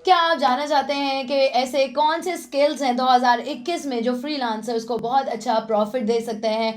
क्या आप जानना चाहते हैं कि ऐसे कौन से स्किल्स हैं 2021 में जो फ्रीलांसर्स को बहुत अच्छा प्रॉफिट दे सकते हैं?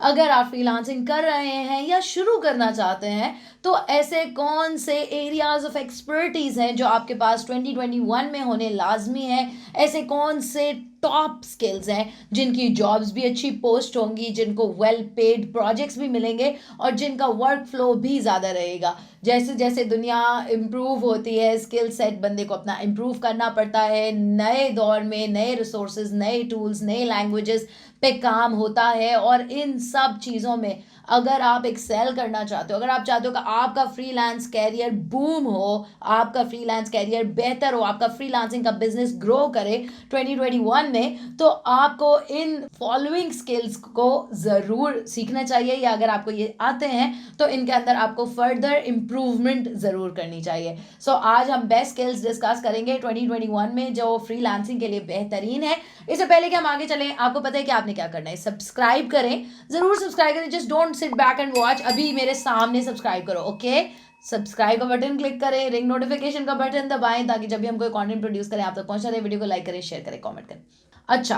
अगर आप फ्रीलांसिंग कर रहे हैं या शुरू करना चाहते हैं, तो ऐसे कौन से एरियाज ऑफ एक्सपर्टीज हैं जो आपके पास 2021 में होने लाजमी है? ऐसे कौन से टॉप स्किल्स हैं जिनकी जॉब्स भी अच्छी पोस्ट होंगी, जिनको वेल पेड प्रोजेक्ट्स भी मिलेंगे और जिनका वर्क फ्लो भी ज़्यादा रहेगा? जैसे जैसे दुनिया इम्प्रूव होती है, स्किल सेट बंदे को अपना इम्प्रूव करना पड़ता है। नए दौर में नए रिसोर्सेज, नए टूल्स, नए लैंग्वेजेस पे काम होता है और इन सब चीज़ों में अगर आप एक्सेल करना चाहते हो, अगर आप चाहते हो कि आपका फ्रीलांस कैरियर बूम हो, आपका फ्रीलांस कैरियर बेहतर हो, आपका फ्रीलांसिंग का बिजनेस ग्रो करे 2021 में, तो आपको इन फॉलोइंग स्किल्स को ज़रूर सीखना चाहिए, या अगर आपको ये आते हैं तो इनके अंदर आपको फर्दर इम्प्रूवमेंट ज़रूर करनी चाहिए। आज हम बेस्ट स्किल्स डिस्कस करेंगे 2021 में जो फ्रीलांसिंग के लिए बेहतरीन है। इससे पहले कि हम आगे चलें, आपको पता है कि आपने क्या करना है। सब्सक्राइब करें, जरूर सब्सक्राइब करें। Just don't sit back and watch, अभी मेरे सामने सब्सक्राइब करो। ओके, सब्सक्राइब का बटन क्लिक करें, रिंग नोटिफिकेशन का बटन दबाएं ताकि जब भी हम कोई कंटेंट प्रोड्यूस करें आप तक पहुंचा रहे। वीडियो को लाइक करें, शेयर करें, कमेंट करें। अच्छा,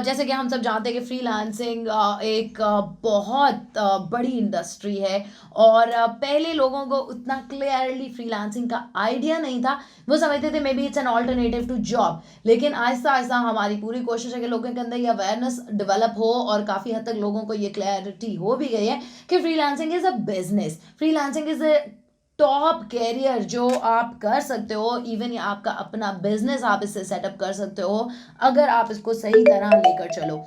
जैसे कि हम सब जानते हैं कि फ्रीलांसिंग एक बहुत बड़ी इंडस्ट्री है और पहले लोगों को उतना क्लियरली फ्रीलांसिंग का आइडिया नहीं था। वो समझते थे maybe it's an alternative to job, लेकिन आहिस्ता आहिस्ता हमारी पूरी कोशिश है कि लोगों के अंदर ये अवेयरनेस डेवलप हो और काफ़ी हद तक लोगों को ये क्लैरिटी हो भी गई है कि freelancing is a business, freelancing is a top career जो आप कर सकते हो। इवन ये आपका अपना बिजनेस आप इससे सेटअप कर सकते हो अगर आप इसको सही तरह लेकर चलो।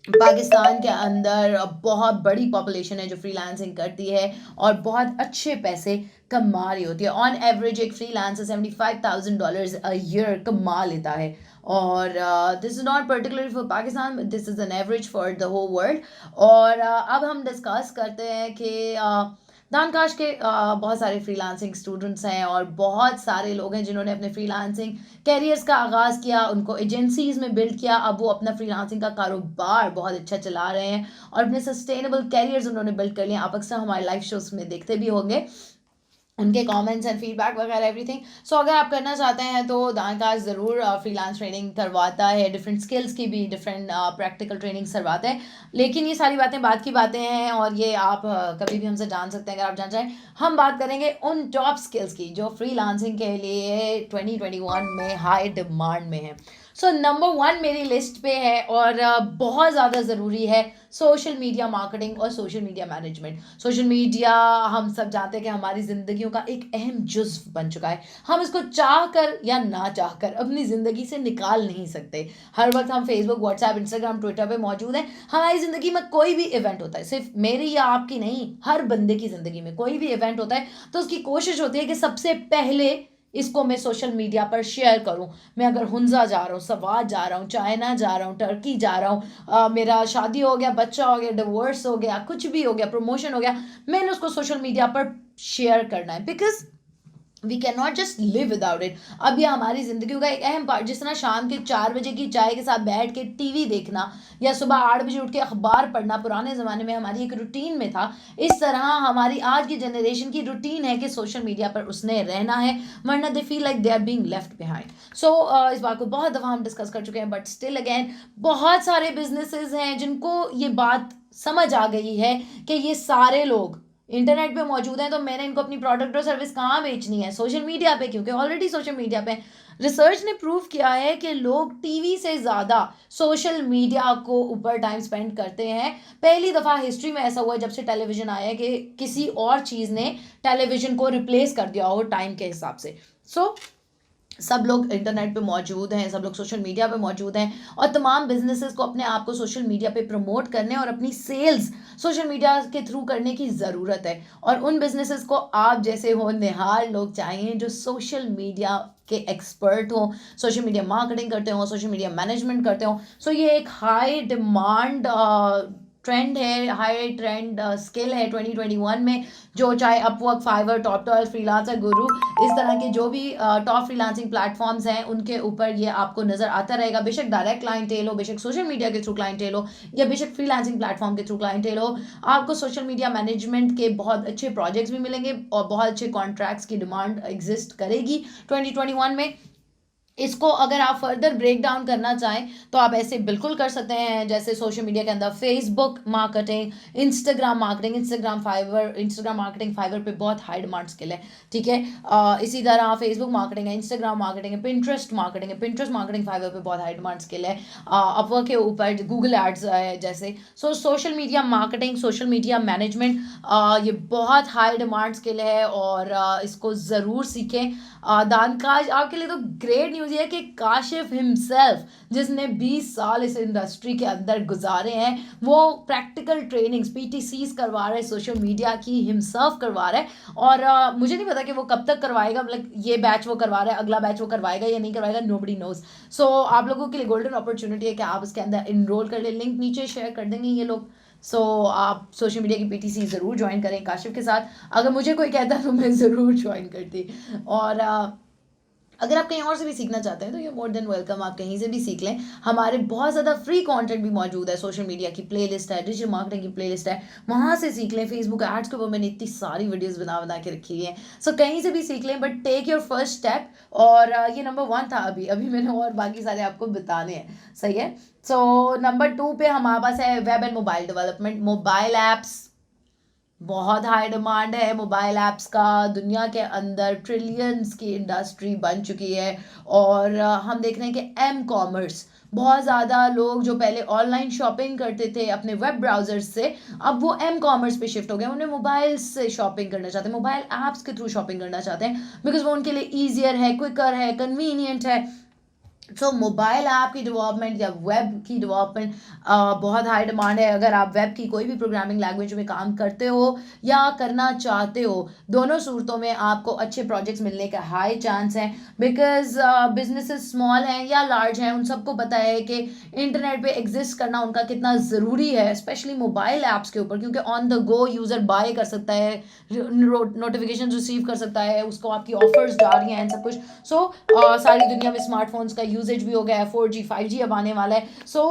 पाकिस्तान के अंदर बहुत बड़ी पॉपुलेशन है जो फ्रीलांसिंग करती है और बहुत अच्छे पैसे कमा रही होती है। ऑन एवरेज एक फ्रीलांसर $75,000 अ ईयर कमा लेता है। और this is not particular for Pakistan, this is an average for the whole world. और अब हम डिस्कस करते हैं कि दानकाश के बहुत सारे फ्रीलांसिंग स्टूडेंट्स हैं और बहुत सारे लोग हैं जिन्होंने अपने फ्रीलांसिंग कैरियर्स का आगाज़ किया, उनको एजेंसीज़ में बिल्ड किया। अब वो अपना फ्रीलांसिंग का कारोबार बहुत अच्छा चला रहे हैं और अपने सस्टेनेबल कैरियर्स उन्होंने बिल्ड कर लिए। आप अक्सर हमारे लाइव शोज में देखते भी होंगे उनके कमेंट्स एंड फीडबैक वगैरह एवरीथिंग। अगर आप करना चाहते हैं तो दानकाश ज़रूर फ्रीलांस ट्रेनिंग करवाता है, डिफरेंट स्किल्स की भी डिफरेंट प्रैक्टिकल ट्रेनिंग करवाता है। लेकिन ये सारी बातें बात की बातें हैं और ये आप कभी भी हमसे जान सकते हैं अगर आप जान चाहें। हम बात करेंगे उन टॉप स्किल्स की जो फ्रीलांसिंग के लिए 2021 में हाई डिमांड में है। नंबर वन मेरी लिस्ट पे है और बहुत ज़्यादा ज़रूरी है सोशल मीडिया मार्केटिंग और social media management. Social media हम सब जानते हैं कि हमारी ज़िंदगियों का एक अहम जुज़्व बन चुका है। हम इसको चाह कर या ना चाह कर अपनी ज़िंदगी से निकाल नहीं सकते। हर वक्त हम फेसबुक, व्हाट्सएप, इंस्टाग्राम, ट्विटर पे मौजूद हैं। हमारी ज़िंदगी में कोई भी इवेंट होता है, सिर्फ मेरी या आपकी नहीं, हर बंदे की ज़िंदगी में कोई भी इवेंट होता है तो उसकी कोशिश होती है कि सबसे पहले इसको मैं सोशल मीडिया पर शेयर करूं। मैं अगर हुंजा जा रहा हूँ, सवाद जा रहा हूँ, चाइना जा रहा हूँ, टर्की जा रहा हूँ, मेरा शादी हो गया, बच्चा हो गया, डिवोर्स हो गया, कुछ भी हो गया, प्रमोशन हो गया, मैंने उसको सोशल मीडिया पर शेयर करना है because we can not just live without it. अब ये हमारी ज़िंदगी का एक अहम पार्ट, जिस तरह शाम के 4 बजे की चाय के साथ बैठ के टीवी देखना या सुबह 8 बजे उठ के अखबार पढ़ना पुराने ज़माने में हमारी एक रूटीन में था, इस तरह हमारी आज की जनरेशन की रूटीन है कि सोशल मीडिया पर उसने रहना है, वरना they feel like they are being left behind. इस बात को बहुत दफ़ा हम डिस्कस कर चुके हैं, बट स्टिल अगेन बहुत सारे बिजनेसेस हैं जिनको ये बात समझ आ गई है कि ये सारे लोग इंटरनेट पे मौजूद हैं, तो मैंने इनको अपनी प्रोडक्ट और सर्विस कहाँ बेचनी है? सोशल मीडिया पे, क्योंकि ऑलरेडी सोशल मीडिया पे रिसर्च ने प्रूव किया है कि लोग टीवी से ज़्यादा सोशल मीडिया को ऊपर टाइम स्पेंड करते हैं। पहली दफ़ा हिस्ट्री में ऐसा हुआ है जब से टेलीविज़न आया है कि किसी और चीज़ ने टेलीविज़न को रिप्लेस कर दिया हो टाइम के हिसाब से। सब लोग इंटरनेट पे मौजूद हैं, सब लोग सोशल मीडिया पे मौजूद हैं और तमाम बिजनेसेस को अपने आप को सोशल मीडिया पे प्रमोट करने और अपनी सेल्स सोशल मीडिया के थ्रू करने की ज़रूरत है। और उन बिजनेसेस को आप जैसे होनहार लोग चाहिए जो सोशल मीडिया के एक्सपर्ट हो, सोशल मीडिया मार्केटिंग करते हो, सोशल मीडिया मैनेजमेंट करते हो। ये एक हाई डिमांड ट्रेंड है, हाई ट्रेंड स्किल है 2021 में, जो चाहे अपवर्क, फाइवर, टॉप 12, फ्रीलांसर, गुरु, इस तरह के जो भी टॉप फ्रीलांसिंग प्लेटफॉर्म्स हैं उनके ऊपर ये आपको नजर आता रहेगा। बेशक डायरेक्ट क्लाइंटेल हो, बेशक सोशल मीडिया के थ्रू क्लाइंटेल हो, या बेशक फ्रीलांसिंग प्लेटफॉर्म के थ्रू क्लाइंटेल हो, आपको सोशल मीडिया मैनेजमेंट के बहुत अच्छे प्रोजेक्ट्स भी मिलेंगे और बहुत अच्छे कॉन्ट्रैक्ट्स की डिमांड एग्जिस्ट करेगी 2021 में। इसको अगर आप फर्दर ब्रेक डाउन करना चाहें तो आप ऐसे बिल्कुल कर सकते हैं, जैसे सोशल मीडिया के अंदर Facebook marketing, Instagram marketing, Instagram marketing Fiverr पे बहुत हाई डिमांड स्किल है, ठीक है। इसी तरह फेसबुक मार्केटिंग है, इंस्टाग्राम मार्केटिंग है, पिंटरेस्ट मार्केटिंग फाइवर पे बहुत हाई डिमांड स्किल है। अपवर्क के ऊपर गूगल एड्स है जैसे। So social media marketing, social media management, ये बहुत हाई डिमांड स्किल है और इसको ज़रूर सीखें। दानकाज आपके लिए तो ग्रेट न्यूज़ ये है कि काशिफ हिमसेल्फ, जिसने 20 साल इस इंडस्ट्री के अंदर गुजारे हैं, वो प्रैक्टिकल ट्रेनिंग्स पीटीसीज करवा रहे हैं, सोशल मीडिया की हिमसेल्फ करवा रहा है। और मुझे नहीं पता कि वो कब तक करवाएगा, मतलब ये बैच वो करवा रहा है, अगला बैच वो करवाएगा या नहीं करवाएगा, नोबडी नोज। सो आप लोगों के लिए गोल्डन अपॉर्चुनिटी है कि आप उसके अंदर इनरोल कर ले, लिंक नीचे शेयर कर देंगे ये लोग। सो आप सोशल मीडिया की पीटीसी ज़रूर ज्वाइन करें काशिफ के साथ। अगर मुझे कोई कहता तो मैं ज़रूर ज्वाइन करती। और अगर आप कहीं और से भी सीखना चाहते हैं तो ये मोर देन वेलकम, आप कहीं से भी सीख लें। हमारे बहुत ज़्यादा फ्री कंटेंट भी मौजूद है, सोशल मीडिया की प्लेलिस्ट है, डिजिटल मार्केटिंग की प्लेलिस्ट है, वहाँ से सीख लें। फेसबुक एड्स के ऊपर मैंने इतनी सारी वीडियोस बना बना के रखी है। सो कहीं से भी सीख लें, but take your first step. और ये नंबर 1 था, अभी अभी मैंने और बाकी सारे आपको बताने हैं, सही है। सो नंबर 2 पे हमारे पास है web and mobile development, mobile apps. बहुत हाई डिमांड है मोबाइल ऐप्स का, दुनिया के अंदर ट्रिलियंस की इंडस्ट्री बन चुकी है। और हम देख रहे हैं कि एम कॉमर्स, बहुत ज़्यादा लोग जो पहले ऑनलाइन शॉपिंग करते थे अपने वेब ब्राउजर से, अब वो एम कॉमर्स पे शिफ्ट हो गए। उन्हें मोबाइल से शॉपिंग करना चाहते हैं, मोबाइल ऐप्स के थ्रू शॉपिंग करना चाहते हैं, बिकॉज वो उनके लिए ईजियर है, क्विकर है, कन्वीनियंट है। सो मोबाइल ऐप की डेवलपमेंट या वेब की डेवलपमेंट बहुत हाई डिमांड है। अगर आप वेब की कोई भी प्रोग्रामिंग लैंग्वेज में काम करते हो या करना चाहते हो, दोनों सूरतों में आपको अच्छे प्रोजेक्ट्स मिलने का हाई चांस है। बिकॉज बिजनेसेस स्मॉल हैं या लार्ज हैं, उन सबको पता है कि इंटरनेट पे एग्जिस्ट करना उनका कितना ज़रूरी है, स्पेशली मोबाइल ऐप्स के ऊपर, क्योंकि on the go user buy कर सकता है, नोटिफिकेशन रिसीव कर सकता है, उसको आपकी ऑफर्स जा रही हैं, सब कुछ। सो सारी दुनिया में स्मार्टफोन्स का यूजेज भी हो गया है, 4G 5G अब आने वाला है। सो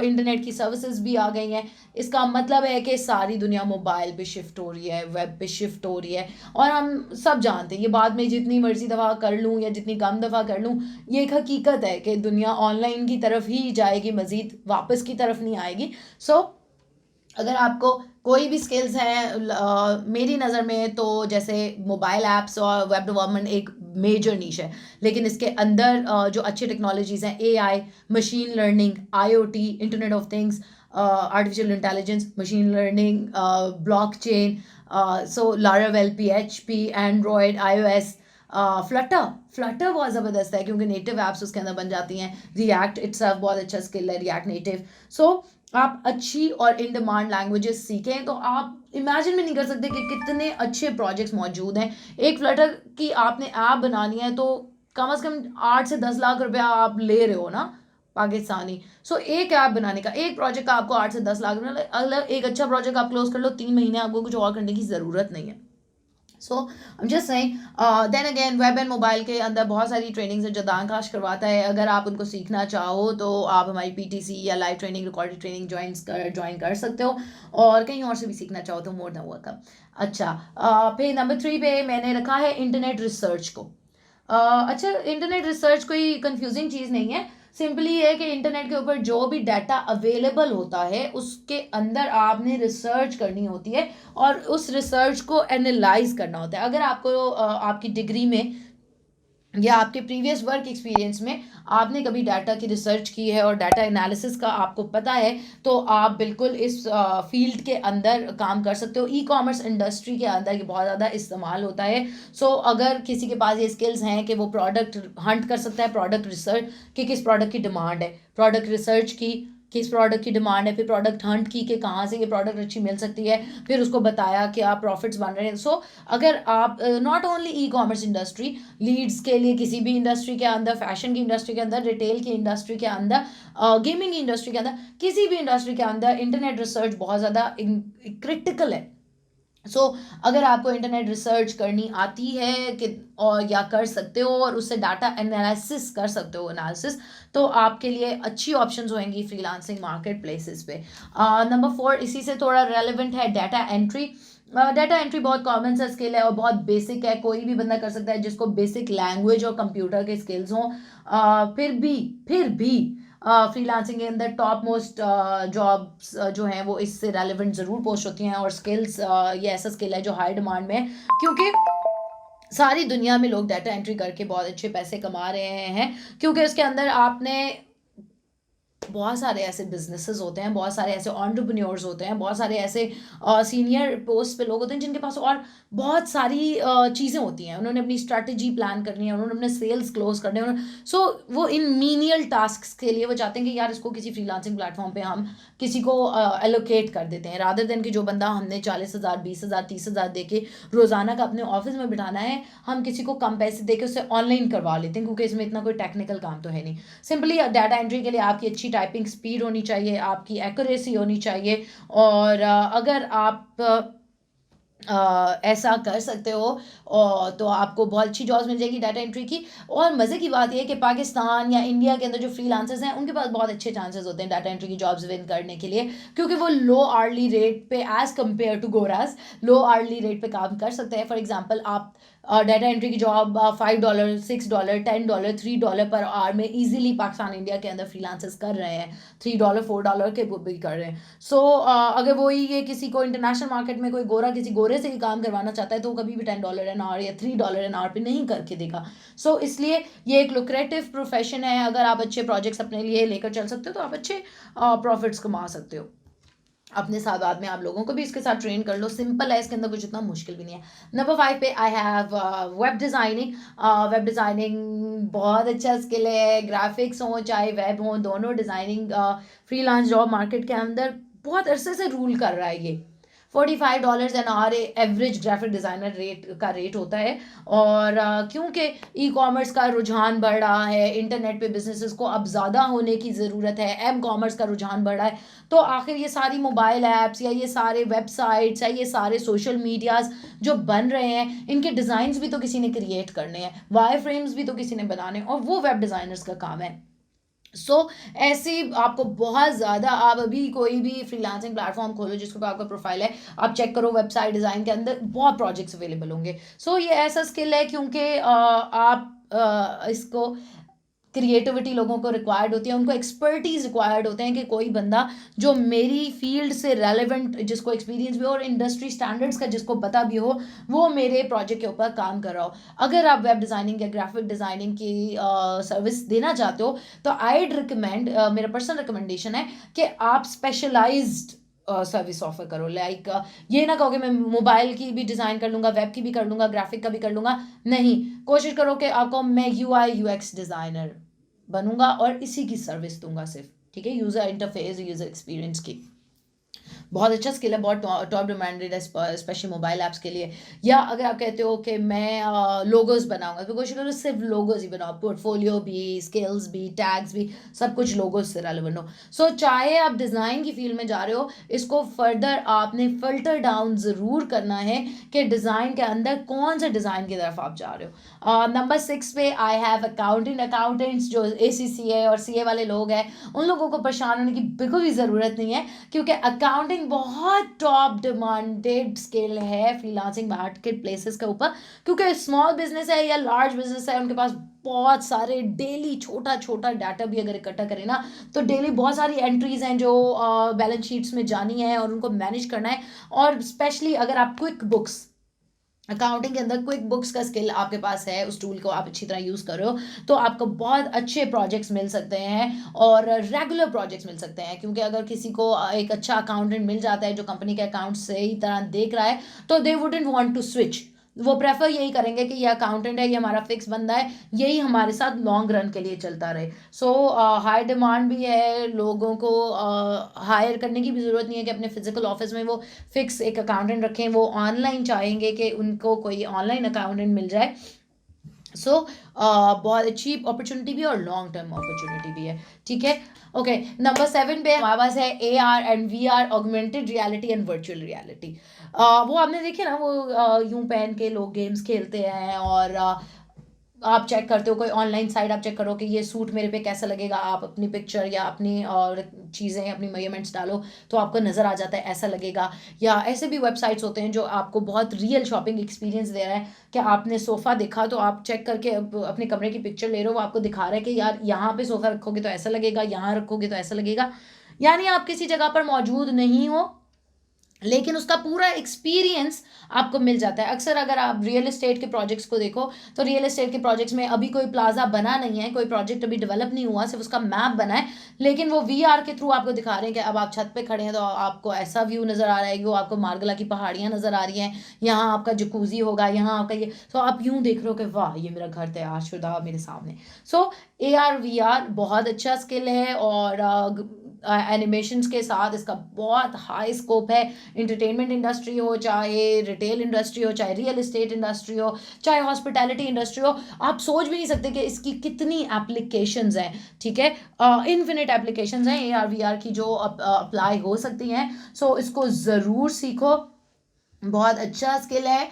इंटरनेट की सर्विसेज भी आ गई हैं। इसका मतलब है कि सारी दुनिया मोबाइल पे शिफ्ट हो रही है, वेब पे शिफ्ट हो रही है। और हम सब जानते हैं, ये बाद में जितनी मर्जी दफ़ा कर लूँ या जितनी कम दफ़ा कर लूँ, ये एक हकीकत है कि दुनिया ऑनलाइन की तरफ ही जाएगी, मज़ीद वापस की तरफ नहीं आएगी। सो अगर आपको कोई भी स्किल्स हैं मेरी नज़र में, तो जैसे मोबाइल ऐप्स और वेब डेवलपमेंट एक मेजर नीश है, लेकिन इसके अंदर जो अच्छी टेक्नोलॉजीज़ हैं, AI, machine learning, IoT, internet of things, artificial intelligence, machine learning, blockchain, so Laravel, PHP, Android, iOS, Flutter बहुत ज़बरदस्त है क्योंकि नेटिव ऐप्स उसके अंदर बन जाती हैं। रिएक्ट इट्सल्फ बहुत अच्छा स्किल है, रिएक्ट नेटिव। सो आप अच्छी और इन डिमांड लैंग्वेजेस सीखें तो आप इमेजिन भी नहीं कर सकते कि कितने अच्छे प्रोजेक्ट्स मौजूद हैं। एक फ्लटर की आपने ऐप बनानी है तो कम से कम 8 से 10 लाख रुपया आप ले रहे हो ना, पाकिस्तानी। सो एक ऐप बनाने का, एक प्रोजेक्ट का आपको 8 से 10 लाख रुपया, अगर एक अच्छा प्रोजेक्ट आप क्लोज कर लो 3 महीने, आपको कुछ और करने की ज़रूरत नहीं है। So I am just saying, then again web and mobile के अंदर बहुत सारी ट्रेनिंग्स है जो दानकाश करवाता है। अगर आप उनको सीखना चाहो तो आप हमारी पीटीसी या live training, recorded training join कर सकते हो। और कहीं और से भी सीखना चाहो तो मोर देन वेलकम। अच्छा, फिर नंबर 3 पे मैंने रखा है इंटरनेट रिसर्च को। अच्छा, इंटरनेट रिसर्च कोई कंफ्यूजिंग चीज़ नहीं है, सिंपली ये है कि इंटरनेट के ऊपर जो भी डाटा अवेलेबल होता है उसके अंदर आपने रिसर्च करनी होती है और उस रिसर्च को एनालाइज करना होता है। अगर आपको आपकी डिग्री में या आपके प्रीवियस वर्क एक्सपीरियंस में आपने कभी डाटा की रिसर्च की है और डाटा एनालिसिस का आपको पता है, तो आप बिल्कुल इस फील्ड के अंदर काम कर सकते हो। ई कॉमर्स इंडस्ट्री के अंदर ये बहुत ज़्यादा इस्तेमाल होता है। सो अगर किसी के पास ये स्किल्स हैं कि वो प्रोडक्ट हंट कर सकता है, प्रोडक्ट रिसर्च कि किस प्रोडक्ट की डिमांड है, प्रोडक्ट रिसर्च की, कि इस प्रोडक्ट की डिमांड है, फिर प्रोडक्ट हंट की कि कहाँ से ये प्रोडक्ट अच्छी मिल सकती है, फिर उसको बताया कि आप प्रॉफिट्स बन रहे हैं। सो अगर आप not only e commerce industry, leads के लिए किसी भी इंडस्ट्री के अंदर, फैशन की इंडस्ट्री के अंदर, रिटेल की इंडस्ट्री के अंदर, गेमिंग की इंडस्ट्री के अंदर, किसी भी इंडस्ट्री के अंदर इंटरनेट रिसर्च बहुत ज़्यादा क्रिटिकल है। अगर आपको इंटरनेट रिसर्च करनी आती है कि और या कर सकते हो और उससे डाटा एनालिसिस कर सकते हो, तो आपके लिए अच्छी ऑप्शंस होंगी फ्रीलांसिंग मार्केट प्लेसेस पे। नंबर 4 इसी से थोड़ा रेलिवेंट है, डाटा एंट्री। डाटा एंट्री बहुत कॉमन सा स्किल है और बहुत बेसिक है, कोई भी बंदा कर सकता है जिसको बेसिक लैंग्वेज और कंप्यूटर के स्किल्स हों। फिर भी फ्रीलांसिंग के अंदर टॉप मोस्ट जॉब्स जो हैं वो इससे रेलिवेंट ज़रूर पोस्ट होती हैं, और स्किल्स ये ऐसा स्किल है जो हाई डिमांड में है, क्योंकि सारी दुनिया में लोग डाटा एंट्री करके बहुत अच्छे पैसे कमा रहे हैं, क्योंकि उसके अंदर आपने बहुत सारे ऐसे बिजनेसेस होते हैं, बहुत सारे ऐसे एंटरप्रेन्योर्स होते हैं, बहुत सारे ऐसे सीनियर पोस्ट पे लोग होते हैं जिनके पास और बहुत सारी चीज़ें होती हैं। उन्होंने अपनी स्ट्रैटेजी प्लान करनी है, उन्होंने अपने सेल्स क्लोज करने हैं, सो वो इन मीनियल टास्क के लिए वो चाहते हैं कि यार इसको किसी फ्रीलांसिंग प्लेटफॉर्म पे हम किसी को एलोकेट कर देते हैं, रादर देन कि जो बंदा हमने 40,000 20,000 30,000 दे के रोज़ाना का अपने ऑफिस में बिठाना है, हम किसी को कम पैसे दे के उससे ऑनलाइन करवा लेते हैं, क्योंकि इसमें इतना कोई टेक्निकल काम तो है नहीं। सिंपली डाटा एंट्री के लिए आपकी अच्छी टाइपिंग स्पीड होनी चाहिए, आपकी एक्यूरेसी होनी चाहिए, और अगर आप ऐसा कर सकते हो और तो आपको बहुत अच्छी जॉब्स मिल जाएगी डाटा एंट्री की। और मज़े की बात यह है कि पाकिस्तान या इंडिया के अंदर जो फ्रीलांसर्स हैं उनके पास बहुत अच्छे चांसेस होते हैं डाटा एंट्री की जॉब्स विन करने के लिए, क्योंकि वो low hourly rate pay as compare to गोराज लो आर्ली रेट पे काम कर सकते हैं। फॉर एग्जांपल आप डाटा एंट्री की जॉब $5 $6 $10 $3 पर आवर में इजीली पाकिस्तान इंडिया के अंदर फ्रीलांसर्स कर रहे हैं, $3 $4 के भी कर रहे हैं। अगर वही ये किसी को इंटरनेशनल मार्केट में कोई गोरा किसी गोरे से ही काम करवाना चाहता है तो वो कभी भी $10 एन आवर या $3 एन आवर पे नहीं करके देगा। इसलिए ये एक लुक्रेटिव प्रोफेशन है। अगर आप अच्छे प्रोजेक्ट्स अपने लिए लेकर चल सकते हो तो आप अच्छे प्रॉफिट्स कमा सकते हो अपने साथ। बाद में आप लोगों को भी इसके साथ ट्रेन कर लो, सिंपल है, इसके अंदर कुछ इतना मुश्किल भी नहीं है। नंबर 5 पे I have web designing. Web designing बहुत अच्छा स्किल है, ग्राफिक्स हो चाहे वेब हो, दोनों डिज़ाइनिंग फ्रीलांस जॉब मार्केट के अंदर बहुत अरसे से रूल कर रहा है। ये $45 an hour average graphic designer rate होता है। और क्योंकि ई कॉमर्स का रुझान बढ़ रहा है, इंटरनेट पे बिजनेसेस को अब ज़्यादा होने की ज़रूरत है, एम कॉमर्स का रुझान बढ़ रहा है, तो आखिर ये सारी मोबाइल ऐप्स या ये सारे वेबसाइट्स या ये सारे सोशल मीडियाज़ जो बन रहे हैं, इनके डिज़ाइंस भी तो किसी ने क्रिएट करने हैं, वायर फ्रेम्स भी तो किसी ने बनाने हैं, और वो वेब डिज़ाइनर्स का काम है। ऐसी आपको बहुत ज़्यादा, आप अभी कोई भी फ्रीलांसिंग प्लेटफॉर्म खोलो जिसके ऊपर आपका प्रोफाइल है, आप चेक करो वेबसाइट डिज़ाइन के अंदर बहुत प्रोजेक्ट्स अवेलेबल होंगे। ये ऐसा स्किल है क्योंकि आप इसको क्रिएटिविटी लोगों को रिक्वायर्ड होती है, उनको एक्सपर्टीज़ रिक्वायर्ड होते हैं कि कोई बंदा जो मेरी फील्ड से रेलेवेंट, जिसको एक्सपीरियंस भी हो और इंडस्ट्री स्टैंडर्ड्स का जिसको पता भी हो, वो मेरे प्रोजेक्ट के ऊपर काम कर रहा हो। अगर आप वेब डिज़ाइनिंग या ग्राफिक डिज़ाइनिंग की सर्विस देना चाहते हो तो आईड रिकमेंड, मेरा पर्सनल रिकमेंडेशन है कि आप स्पेशलाइज्ड सर्विस ऑफर करो। लाइक ये ना कहो कि मैं मोबाइल की भी डिज़ाइन कर लूँगा, वेब की भी कर लूँगा, ग्राफिक का भी कर लूँगा। नहीं, कोशिश करो कि आपको मैं UI UX डिज़ाइनर बनूंगा और इसी की सर्विस दूंगा सिर्फ, ठीक है, यूज़र इंटरफेस यूज़र एक्सपीरियंस की। बहुत अच्छा स्किल है, बहुत टॉप डिमांडेड है स्पेशली मोबाइल ऐप्स के लिए। या अगर आप कहते हो कि मैं लोगोज बनाऊंगा तो कोशिश करो सिर्फ लोगोज ही बनाओ, पोर्टफोलियो भी, स्किल्स भी, टैग्स भी, सब कुछ लोगोज से रेलेवेंट हो। चाहे आप डिज़ाइन की फील्ड में जा रहे हो, इसको फर्दर आपने फिल्टर डाउन ज़रूर करना है कि डिज़ाइन के अंदर कौन से डिज़ाइन की तरफ आप जा रहे हो। नंबर 6 पे आई हैव अकाउंटेंट्स जो ACCA और CA वाले लोग हैं, उन लोगों को परेशान होने की बिल्कुल भी ज़रूरत नहीं है, क्योंकि अकाउंटिंग बहुत टॉप डिमांडेड स्किल है फ्रीलांसिंग मार्केट प्लेसेस के ऊपर, क्योंकि स्मॉल बिजनेस है या लार्ज बिजनेस है, उनके पास बहुत सारे डेली छोटा छोटा डाटा भी अगर इकट्ठा करें ना, तो डेली बहुत सारी एंट्रीज हैं जो बैलेंस शीट्स में जानी है और उनको मैनेज करना है। और स्पेशली अगर आप क्विक बुक्स, अकाउंटिंग के अंदर क्विक बुक्स का स्किल आपके पास है, उस टूल को आप अच्छी तरह यूज़ कर रहे हो, तो आपको बहुत अच्छे प्रोजेक्ट्स मिल सकते हैं और रेगुलर प्रोजेक्ट्स मिल सकते हैं। क्योंकि अगर किसी को एक अच्छा अकाउंटेंट मिल जाता है जो कंपनी के अकाउंट सही तरह देख रहा है, तो they wouldn't want to switch, वो प्रेफर यही करेंगे कि ये अकाउंटेंट है, ये हमारा फिक्स बंदा है, यही हमारे साथ लॉन्ग रन के लिए चलता रहे। सो हाई डिमांड भी है, लोगों को हायर करने की भी ज़रूरत नहीं है कि अपने फिजिकल ऑफिस में वो फिक्स एक अकाउंटेंट रखें, वो ऑनलाइन चाहेंगे कि उनको कोई ऑनलाइन अकाउंटेंट मिल जाए। सो बहुत अच्छी अपॉर्चुनिटी भी है और लॉन्ग टर्म अपॉर्चुनिटी भी है, ठीक है। ओके, नंबर 7 पे हमारे पास है AR and VR, augmented reality and virtual reality. वो आपने देखे ना, वो यूं पहन के लोग गेम्स खेलते हैं, और आप चेक करते हो कोई ऑनलाइन साइट, आप चेक करो कि ये सूट मेरे पे कैसा लगेगा, आप अपनी पिक्चर या अपनी और चीज़ें, अपनी मेजरमेंट्स डालो तो आपको नज़र आ जाता है ऐसा लगेगा। या ऐसे भी वेबसाइट्स होते हैं जो आपको बहुत रियल शॉपिंग एक्सपीरियंस दे रहा है कि आपने सोफ़ा देखा तो आप चेक करके अपने कमरे की पिक्चर ले रहे हो, वो आपको दिखा रहा है कि यार यहाँ पे सोफ़ा रखोगे तो ऐसा लगेगा, यहाँ रखोगे तो ऐसा लगेगा। यानी आप किसी जगह पर मौजूद नहीं हो, लेकिन उसका पूरा एक्सपीरियंस आपको मिल जाता है। अक्सर अगर आप रियल एस्टेट के प्रोजेक्ट्स को देखो, तो रियल एस्टेट के प्रोजेक्ट्स में अभी कोई प्लाजा बना नहीं है, कोई प्रोजेक्ट अभी डेवलप नहीं हुआ, सिर्फ उसका मैप बना है, लेकिन वो VR के थ्रू आपको दिखा रहे हैं कि अब आप छत पे खड़े हैं तो आपको ऐसा व्यू नज़र आ रहा है, वो आपको मार्गला की पहाड़ियाँ नज़र आ रही हैं, यहाँ आपका जकूजी होगा, यहाँ आपका ये, तो आप यूँ देख रहे हो कि वाह ये मेरा घर तैयार शुदा मेरे सामने। सो AR VR बहुत अच्छा स्किल है, और एनिमेशंस के साथ इसका बहुत हाई स्कोप है। एंटरटेनमेंट इंडस्ट्री हो, चाहे रिटेल इंडस्ट्री हो, चाहे रियल एस्टेट इंडस्ट्री हो, चाहे हॉस्पिटैलिटी इंडस्ट्री हो, आप सोच भी नहीं सकते कि इसकी कितनी एप्लीकेशंस हैं, ठीक है। इन्फिनिट एप्लीकेशंस हैं AR VR की जो अप्लाई हो सकती हैं। सो इसको ज़रूर सीखो, बहुत अच्छा स्किल है।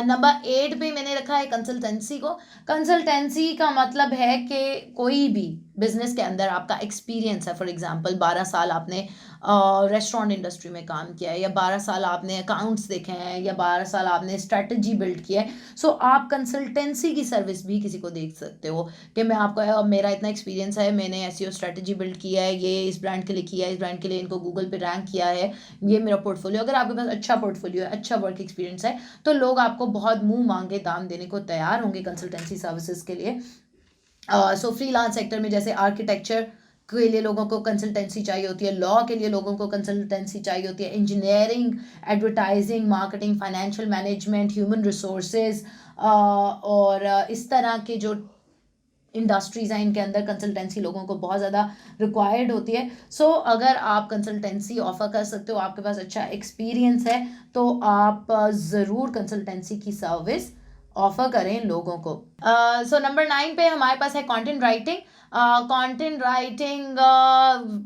नंबर 8 पे मैंने रखा है कंसल्टेंसी को। कंसल्टेंसी का मतलब है कि कोई भी बिजनेस के अंदर आपका एक्सपीरियंस है, फॉर एग्जांपल 12 साल आपने रेस्टोरेंट इंडस्ट्री में काम किया है, या 12 साल आपने अकाउंट्स देखे हैं, या 12 साल आपने स्ट्रेटजी बिल्ड किया है। सो आप कंसल्टेंसी की सर्विस भी किसी को देख सकते हो कि मैं आपको, मेरा इतना एक्सपीरियंस है, मैंने SEO स्ट्रेटजी बिल्ड किया है, ये इस ब्रांड के लिए किया है, इस ब्रांड के लिए इनको गूगल पे रैंक किया है, ये मेरा पोर्टफोलियो। अगर आपके पास अच्छा पोर्टफोलियो है, अच्छा वर्क एक्सपीरियंस है, तो लोग आपको बहुत मुंह मांगे दाम देने को तैयार होंगे कंसल्टेंसी सर्विसेज के लिए। सो फ्रीलांस सेक्टर में जैसे आर्किटेक्चर के लिए लोगों को कंसल्टेंसी चाहिए होती है, लॉ के लिए लोगों को कंसल्टेंसी चाहिए होती है, engineering, advertising, marketing, financial management, human resources, और इस तरह के जो इंडस्ट्रीज़ हैं इनके अंदर कंसल्टेंसी लोगों को बहुत ज़्यादा रिक्वायर्ड होती है। सो अगर आप कंसल्टेंसी ऑफ़र कर सकते हो, आपके पास अच्छा एक्सपीरियंस है, तो आप ज़रूर कंसल्टेंसी की सर्विस ऑफ़र करें लोगों को। सो नंबर 9 पे हमारे पास है content writing. Content writing,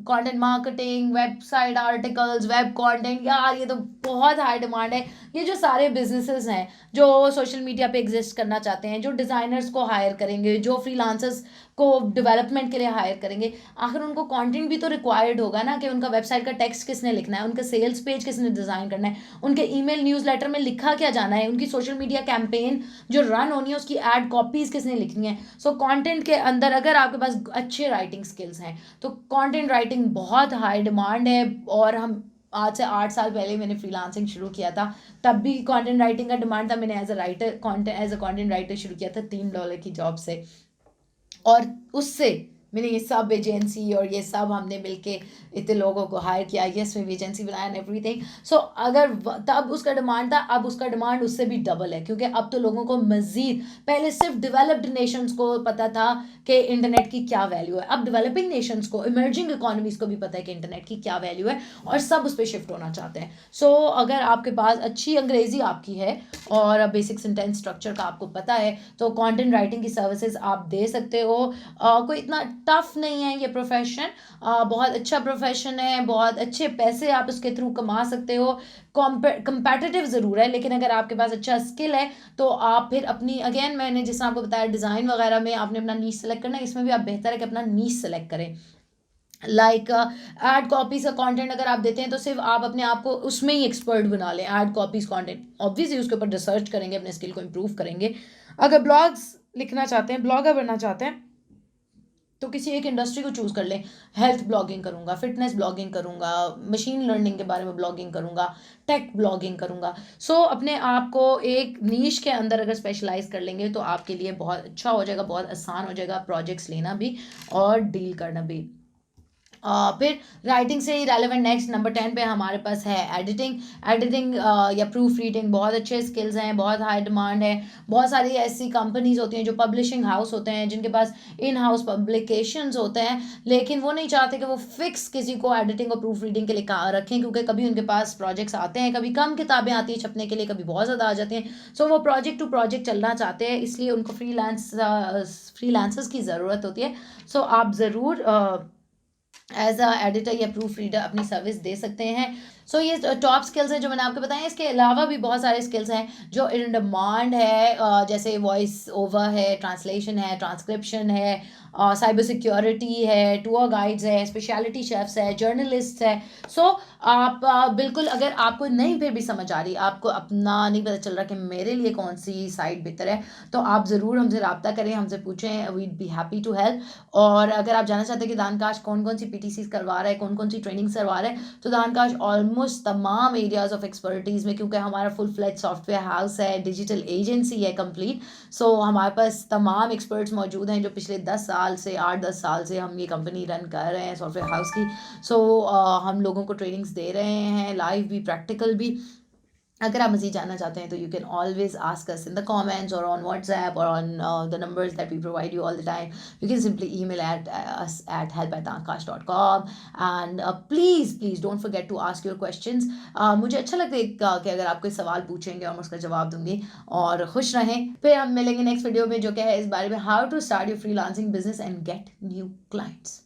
content marketing, website articles, web content, यार ये तो बहुत हाई डिमांड है। ये जो सारे बिजनेसेस हैं जो सोशल मीडिया पे एग्जिस्ट करना चाहते हैं, जो डिज़ाइनर्स को हायर करेंगे, जो फ्रीलांसर्स को डेवलपमेंट के लिए हायर करेंगे, आखिर उनको कंटेंट भी तो रिक्वायर्ड होगा ना, कि उनका वेबसाइट का टेक्स्ट किसने लिखना है, उनका सेल्स पेज किसने डिज़ाइन करना है, उनके ईमेल न्यूज़लेटर में लिखा क्या जाना है, उनकी सोशल मीडिया कैंपेन जो रन होनी है उसकी एड कॉपीज़ किसने लिखनी है। सो कंटेंट के अंदर अगर आपके पास अच्छे राइटिंग स्किल्स हैं तो कंटेंट राइटिंग बहुत हाई डिमांड है। और हम आज से 8 साल पहले मैंने फ्रीलांसिंग शुरू किया था, तब भी कंटेंट राइटिंग का डिमांड था। मैंने एज अ कंटेंट राइटर शुरू किया था $3 की जॉब से, और उससे मैंने ये सब एजेंसी और ये सब हमने मिलके इतने लोगों को हायर किया, यस में एजेंसी बनाया एंड एवरीथिंग। सो अगर तब उसका डिमांड था, अब उसका डिमांड उससे भी डबल है, क्योंकि अब तो लोगों को मज़ीद, पहले सिर्फ डेवलप्ड नेशंस को पता था कि इंटरनेट की क्या वैल्यू है, अब डेवलपिंग नेशंस को, इमर्जिंग इकोनॉमीज़ को भी पता है कि इंटरनेट की क्या वैल्यू है, और सब उस पर शिफ्ट होना चाहते हैं। सो अगर आपके पास अच्छी अंग्रेज़ी आपकी है और बेसिक सेंटेंस स्ट्रक्चर का आपको पता है, तो कंटेंट राइटिंग की सर्विसेज आप दे सकते हो। कोई इतना टफ नहीं है ये प्रोफेशन, बहुत अच्छा प्रोफेशन है, बहुत अच्छे पैसे आप इसके थ्रू कमा सकते हो। कम्पैटिटिव ज़रूर है, लेकिन अगर आपके पास अच्छा स्किल है तो आप फिर अपनी, अगेन मैंने जैसे आपको बताया डिज़ाइन वगैरह में आपने अपना नीश सेलेक्ट करना है, इसमें भी आप बेहतर है कि अपना नीश सेलेक्ट करें। लाइक एड कॉपीज का कंटेंट अगर आप देते हैं तो सिर्फ आप अपने आप को उसमें ही एक्सपर्ट बना लें, एड कॉपीज कंटेंट, ऑब्वियसली उसके ऊपर रिसर्च करेंगे, अपने स्किल को इम्प्रूव करेंगे। अगर ब्लॉग्स लिखना चाहते हैं, ब्लॉगर बनना चाहते हैं, तो किसी एक इंडस्ट्री को चूज़ कर लें। हेल्थ ब्लॉगिंग करूँगा, फिटनेस ब्लॉगिंग करूँगा, मशीन लर्निंग के बारे में ब्लॉगिंग करूँगा, टेक ब्लॉगिंग करूँगा। सो अपने आप को एक नीश के अंदर अगर स्पेशलाइज कर लेंगे तो आपके लिए बहुत अच्छा हो जाएगा, बहुत आसान हो जाएगा प्रोजेक्ट्स लेना भी और डील करना भी। फिर राइटिंग से ही रेलेवेंट नेक्स्ट नंबर 10 पे हमारे पास है एडिटिंग या प्रूफ रीडिंग। बहुत अच्छे स्किल्स हैं, बहुत हाई डिमांड है। बहुत सारी ऐसी कंपनीज होती हैं जो पब्लिशिंग हाउस होते हैं, जिनके पास इन हाउस पब्लिकेशंस होते हैं, लेकिन वो नहीं चाहते कि वो फिक्स किसी को एडिटिंग और प्रूफ रीडिंग के लिए रखें, क्योंकि कभी उनके पास प्रोजेक्ट्स आते हैं, कभी कम किताबें आती हैं छपने के लिए, कभी बहुत ज़्यादा आ जाती हैं। सो वो प्रोजेक्ट टू प्रोजेक्ट चलना चाहते हैं, इसलिए उनको फ्रीलांसर्स की ज़रूरत होती है। सो आप ज़रूर एज अ एडिटर या प्रूफ रीडर अपनी सर्विस दे सकते हैं। सो ये टॉप स्किल्स हैं जो मैंने आपको बताया। इसके अलावा भी बहुत सारे स्किल्स हैं जो इन डिमांड है, जैसे वॉइस ओवर है, ट्रांसलेशन है, ट्रांसक्रिप्शन है, साइबर सिक्योरिटी है, टूर गाइड्स है, स्पेशलिटी शेफ्स है, जर्नलिस्ट है। सो आप बिल्कुल, अगर आपको नहीं फिर भी समझ आ रही, आपको अपना नहीं पता चल रहा कि मेरे लिए कौन सी साइट बेहतर है, तो आप ज़रूर हमसे रब्ता करें, हमसे पूछें, we'd be happy to help. और अगर आप जानना चाहते हैं कि दानकाश कौन कौन सी PTCs करवा रहा है, कौन कौन सी ट्रेनिंग्स करवा रहा है, तो दानकाश ऑलमोस्ट तमाम एरियाज ऑफ एक्सपर्टीज़ में, क्योंकि हमारा फुल फ्लेज सॉफ्टवेयर हाउस है, डिजिटल एजेंसी है कंप्लीट। सो हमारे पास तमाम एक्सपर्ट्स मौजूद हैं जो पिछले 10 साल से 8-10 साल से हम ये कंपनी रन कर रहे हैं सॉफ्टवेयर हाउस की। सो हम लोगों को ट्रेनिंग्स दे रहे हैं, लाइव भी, प्रैक्टिकल भी। अगर आप मज़ीद जानना चाहते हैं तो you can always ask us in the comments और ऑन व्हाट्सएप और on the numbers that we provide you all the time. You can simply email at us at help@dankash.com and please don't forget to ask your questions। मुझे अच्छा लगता है कि अगर आप कोई सवाल पूछेंगे और मैं उसका जवाब दूंगी। और खुश रहें, फिर हम मिलेंगे नेक्स्ट वीडियो में जो कि है इस बारे में how to start your freelancing business and get new clients.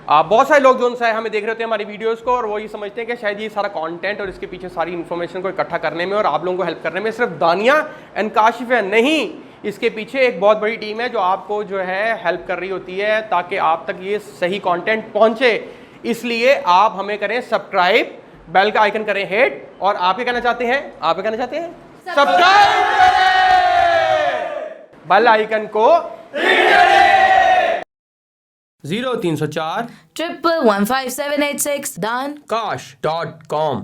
बहुत सारे लोग जो है हमें देख रहे होते हैं हमारी वीडियोस को, और वो ये समझते हैं कि शायद ये सारा कंटेंट और इसके पीछे सारी इन्फॉर्मेशन को इकट्ठा करने में और आप लोगों को हेल्प करने में सिर्फ दानिया एंड काशिफ है। नहीं, इसके पीछे एक बहुत बड़ी टीम है जो आपको जो है हेल्प कर रही होती है ताकि आप तक ये सही कंटेंट पहुंचे। इसलिए आप हमें करें सब्सक्राइब, बेल का आइकन करें हिट, और आप क्या कहना चाहते हैं? आप क्या कहना चाहते हैं? सब्सक्राइब करें, बेल आइकन को 0304 1115786 dankash.com।